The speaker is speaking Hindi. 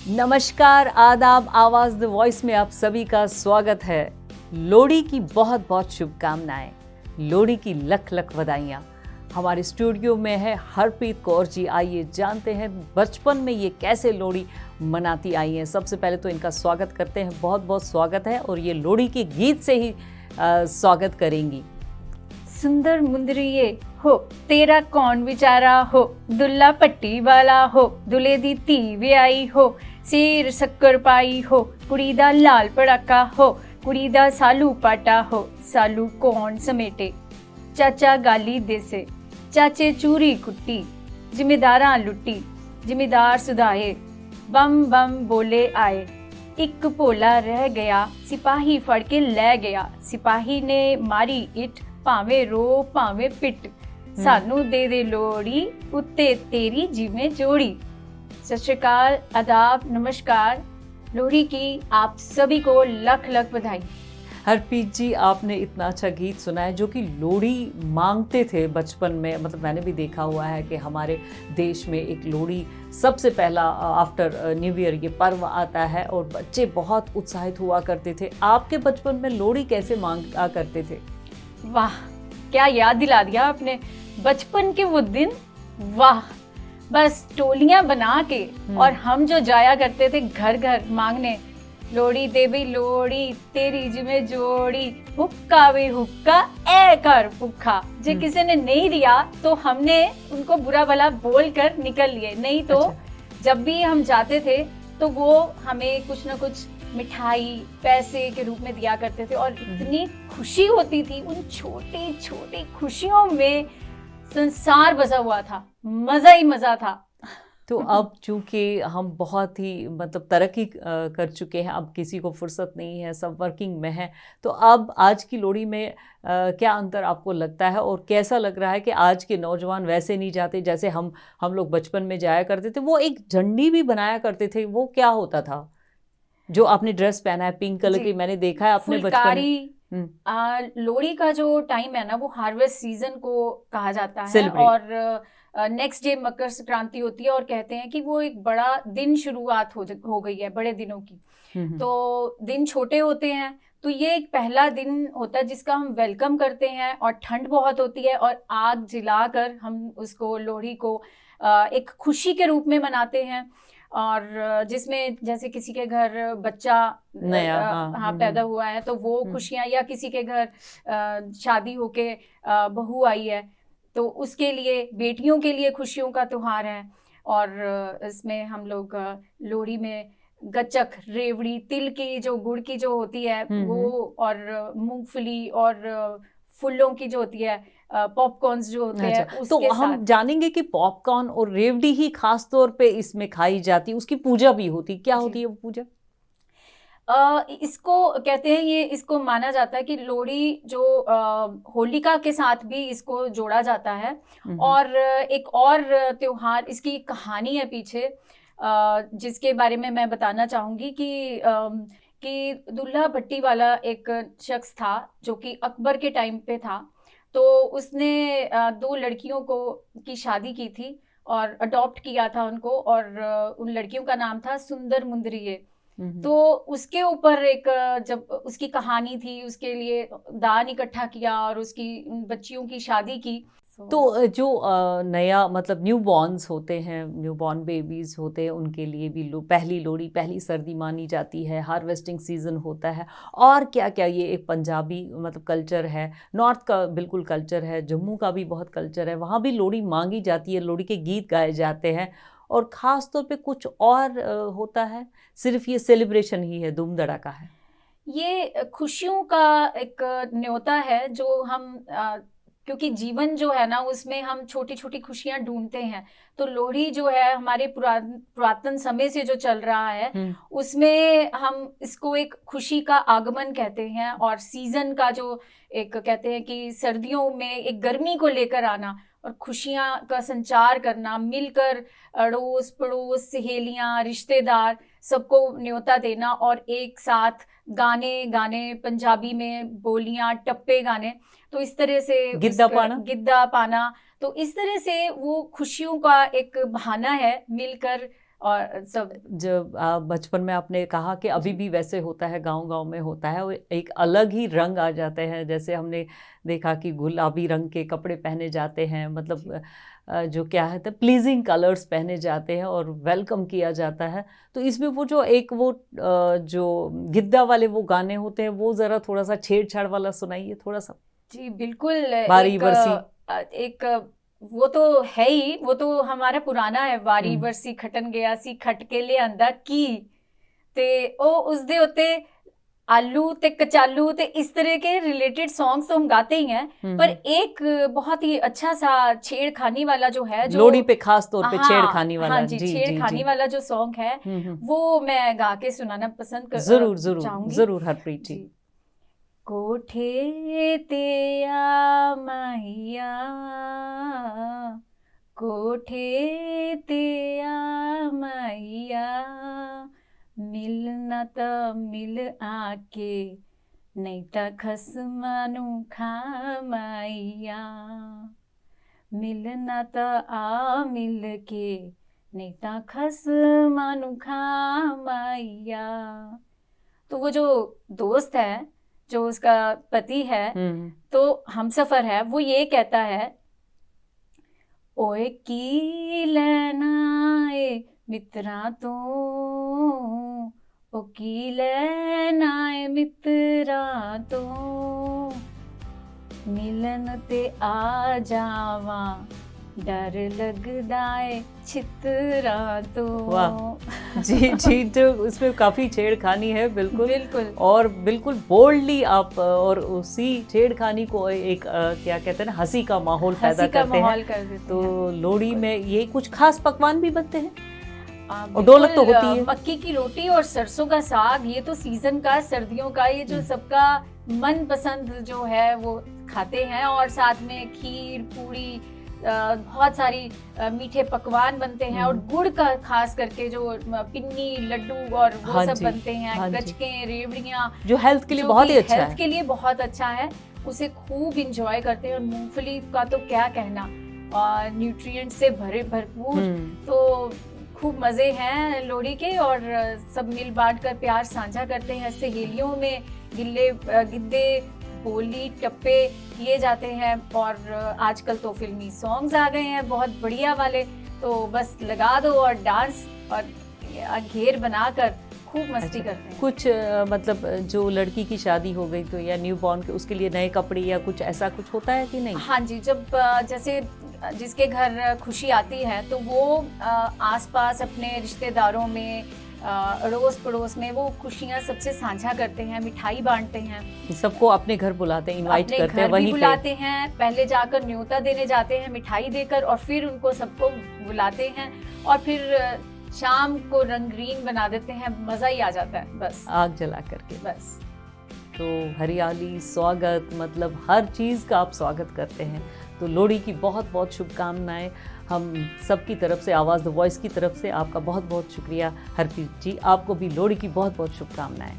नमस्कार, आदाब, आवाज़ द वॉइस में आप सभी का स्वागत है। लोहड़ी की बहुत बहुत शुभकामनाएं, लोहड़ी की लख लख बधाइयाँ। हमारे स्टूडियो में है हरप्रीत कौर जी। आइए जानते हैं बचपन में ये कैसे लोहड़ी मनाती आई हैं। सबसे पहले तो इनका स्वागत करते हैं, बहुत बहुत स्वागत है, और ये लोहड़ी के गीत से ही स्वागत करेंगी। सुंदर मुंदरिए हो तेरा कौन विचारा हो, दुल्ला पट्टी वाला हो, दुल्हे दी धी विआई हो, सिर शक्कर पाई हो, कुड़ी दा लाल पड़ाका हो, कुड़ी दा सालू पाटा हो, सालू कौन समेटे, चाचा गाली देसे, चाचे चूरी कुट्टी, जिम्मेदारां लुट्टी, जिम्मेदार सुधाए, बम बम बोले आए, एक भोला रह गया, सिपाही फड़ के ले गया, सिपाही ने मारी इट, भावे रो भावे पिट, सानू दे दे लोहड़ी, उत्ते तेरी जिमें जोड़ी। सत श्री अकाल, आदाब, नमस्कार। लोहड़ी की आप सभी को लख लख बधाई। हरप्रीत जी, आपने इतना अच्छा गीत सुना है जो कि लोहड़ी मांगते थे बचपन में। मतलब मैंने भी देखा हुआ है कि हमारे देश में एक लोहड़ी सबसे पहला आफ्टर न्यू ईयर ये पर्व आता है और बच्चे बहुत उत्साहित हुआ करते थे। आपके बचपन में लोहड़ी कैसे मांगा करते थे? वाह, क्या याद दिला दिया आपने बचपन के वो दिन। वाह, बस टोलियां बना के और हम जो जाया करते थे घर घर मांगने, लोहड़ी दे भी लोहड़ी तेरी जिमें जोड़ी, हुक्का भी हुक्का ए कर भुक्खा। जे किसी ने नहीं दिया तो हमने उनको बुरा भला बोल कर निकल लिए, नहीं तो जब भी हम जाते थे तो वो हमें कुछ ना कुछ मिठाई पैसे के रूप में दिया करते थे और इतनी खुशी होती थी उन छोटी छोटी खुशियों में। संसार बसा हुआ था, मजा ही मजा था। तो अब चूंकि हम बहुत ही मतलब तरक्की कर चुके हैं, अब किसी को फुर्सत नहीं है, सब वर्किंग में है, तो अब आज की लोहड़ी में क्या अंतर आपको लगता है और कैसा लग रहा है कि आज के नौजवान वैसे नहीं जाते जैसे हम लोग बचपन में जाया करते थे? वो एक झंडी भी बनाया करते थे, वो क्या होता था जो आपने ड्रेस पहना है पिंक कलर की? मैंने देखा है अपने बचपन में। लोहड़ी का जो टाइम है ना, वो हार्वेस्ट सीजन को कहा जाता है और नेक्स्ट डे मकर संक्रांति होती है और कहते हैं कि वो एक बड़ा दिन शुरुआत हो गई है बड़े दिनों की। तो दिन छोटे होते हैं, तो ये एक पहला दिन होता है जिसका हम वेलकम करते हैं और ठंड बहुत होती है और आग जलाकर हम उसको लोहड़ी को एक खुशी के रूप में मनाते हैं। और जिसमें जैसे किसी के घर बच्चा नया पैदा हुआ है तो वो खुशियां, या किसी के घर शादी होके बहू आई है तो उसके लिए, बेटियों के लिए खुशियों का त्योहार है। और इसमें हम लोग लोहड़ी में गचक, रेवड़ी, तिल की जो गुड़ की जो होती है वो, और मूंगफली और फूलों की जो होती है, पॉपकॉर्न्स जो होते हैं उसके तो हम जानेंगे कि पॉपकॉर्न और रेवड़ी ही खास तौर पे इसमें खाई जाती, उसकी पूजा भी होती, क्या होती है वो पूजा? इसको कहते हैं, ये इसको माना जाता है कि लोहड़ी जो होलिका के साथ भी इसको जोड़ा जाता है। और एक और त्योहार, इसकी कहानी है पीछे जिसके बारे में मैं बताना चाहूंगी कि दुल्हा भट्टी वाला एक शख्स था जो कि अकबर के टाइम पे था। तो उसने दो लड़कियों की शादी की थी और अडॉप्ट किया था उनको, और उन लड़कियों का नाम था सुंदर मुंदरिए। तो उसके ऊपर एक जब उसकी कहानी थी, उसके लिए दान इकट्ठा किया और उसकी बच्चियों की शादी की। तो जो नया मतलब न्यू बॉर्न्स होते हैं, न्यू बॉर्न बेबीज होते हैं, उनके लिए भी पहली लोहड़ी, पहली सर्दी मानी जाती है, हार्वेस्टिंग सीजन होता है। और क्या क्या ये एक पंजाबी मतलब कल्चर है, नॉर्थ का बिल्कुल कल्चर है, जम्मू का भी बहुत कल्चर है, वहाँ भी लोहड़ी मांगी जाती है, लोहड़ी के गीत गाए जाते हैं। और ख़ास तौर पे कुछ और होता है, सिर्फ ये सेलिब्रेशन ही है, धूम धड़ाका है? ये खुशियों का एक न्योता है जो हम क्योंकि जीवन जो है ना उसमें हम छोटी छोटी खुशियां ढूंढते हैं। तो लोहड़ी जो है हमारे पुरातन समय से जो चल रहा है उसमें हम इसको एक खुशी का आगमन कहते हैं। और सीजन का जो एक कहते हैं कि सर्दियों में एक गर्मी को लेकर आना और खुशियां का संचार करना, मिलकर अड़ोस पड़ोस, सहेलियां, रिश्तेदार सबको न्योता देना और एक साथ गाने गाने, पंजाबी में बोलियां, टप्पे गाने। तो इस तरह से गिद्दा पाना, तो इस तरह से वो खुशियों का एक बहाना है मिलकर और सब। जब बचपन में आपने कहा कि अभी भी वैसे होता है, गांव-गांव में होता है, और एक अलग ही रंग आ जाते हैं। जैसे हमने देखा कि गुलाबी रंग के कपड़े पहने जाते हैं, मतलब जो क्या है तो प्लीजिंग कलर्स पहने जाते हैं और वेलकम किया जाता है। तो इसमें वो जो एक वो जो गिद्दा वाले वो गाने होते हैं, वो ज़रा थोड़ा-सा छेड़छाड़ वाला सुनाइए थोड़ा-सा। जी बिल्कुल। वारी बरसी। एक वो तो है ही, वो तो हमारा पुराना है। वारी बरसी खटन गया सी खटके ले आंदा की ते ओ उसदे होते आलू ते कचालू ते इस तरह के रिलेटेड सॉन्ग्स तो हम गाते ही हैं, पर एक बहुत ही अच्छा सा छेड़खानी वाला जो है, जो लोहड़ी पे खास तौर पे छेड़खानी वाला। हाँ जी, छेड़खानी वाला जो सॉन्ग है वो मैं गा के सुनाना पसंद चाहूंगी। जरूर हरप्रीत जी। कोठे ते आ माहिया, कोठे ते आ माहिया, मिलना त मिल आके, नहीं त खसमानु खामाइया। मिलना त आ मिल के, नहीं त खसमानु खामाइया। तो वो जो दोस्त है, जो उसका पति है, तो हमसफर है, वो ये कहता है, ओए की लेना ए मित्रा तो, ओ की लेना ए मित्रा तो, मिलन ते आ जावा, डर लगदा है छितरा तो। वाह जी जी, तो उसमें काफी छेड़खानी है। बिल्कुल बिल्कुल, और बिल्कुल बोल्डली आप और उसी छेड़खानी को एक क्या कहते हैं ना, हंसी का माहौल पैदा करते हैं। तो लोहड़ी में ये कुछ खास पकवान भी बनते हैं, और ढोलक तो होती है। मक्की की रोटी और सरसों का साग, ये तो सीजन का, सर्दियों का, ये जो सबका मन पसंद जो है वो खाते हैं। और साथ में खीर पूरी, बहुत सारी मीठे पकवान बनते हैं, और गुड़ का खास करके जो पिन्नी लड्डू और वो सब बनते हैं, गचके, रेवड़ियाँ, जो हेल्थ के लिए बहुत ही अच्छा है। हेल्थ के लिए बहुत अच्छा है, उसे खूब इंजॉय करते हैं। और मूंगफली का तो क्या कहना, और न्यूट्रिएंट से भरपूर, तो खूब मजे हैं लोहड़ी के। और सब मिल बांट कर प्यार साझा करते हैं। सहेलियों में गिद्दे, बोली, टप्पे किए जाते हैं। और आजकल तो फिल्मी सॉन्ग्स आ गए हैं बहुत बढ़िया वाले, तो बस लगा दो और डांस और घेर बनाकर खूब मस्ती करते हैं। कुछ मतलब जो लड़की की शादी हो गई तो, या न्यू बॉर्न के, उसके लिए नए कपड़े या कुछ ऐसा कुछ होता है कि नहीं? हाँ जी, जब जैसे जिसके घर खुशी आती है तो वो आसपास अपने रिश्तेदारों में, अड़ोस पड़ोस में वो खुशियाँ सबसे साझा करते हैं, मिठाई बांटते हैं, सबको अपने घर बुलाते हैं, इनवाइट करते हैं, वहीं बुलाते हैं। पहले जाकर न्योता देने जाते हैं मिठाई देकर, और फिर उनको सबको बुलाते हैं, और फिर शाम को रंगीन बना देते हैं। मजा ही आ जाता है बस, आग जला करके बस। तो हरियाली, स्वागत, मतलब हर चीज़ का आप स्वागत करते हैं। तो लोहड़ी की बहुत बहुत शुभकामनाएं हम सबकी तरफ से, आवाज़ द वॉइस की तरफ से। आपका बहुत बहुत शुक्रिया हरप्रीत जी, आपको भी लोहड़ी की बहुत बहुत शुभकामनाएं।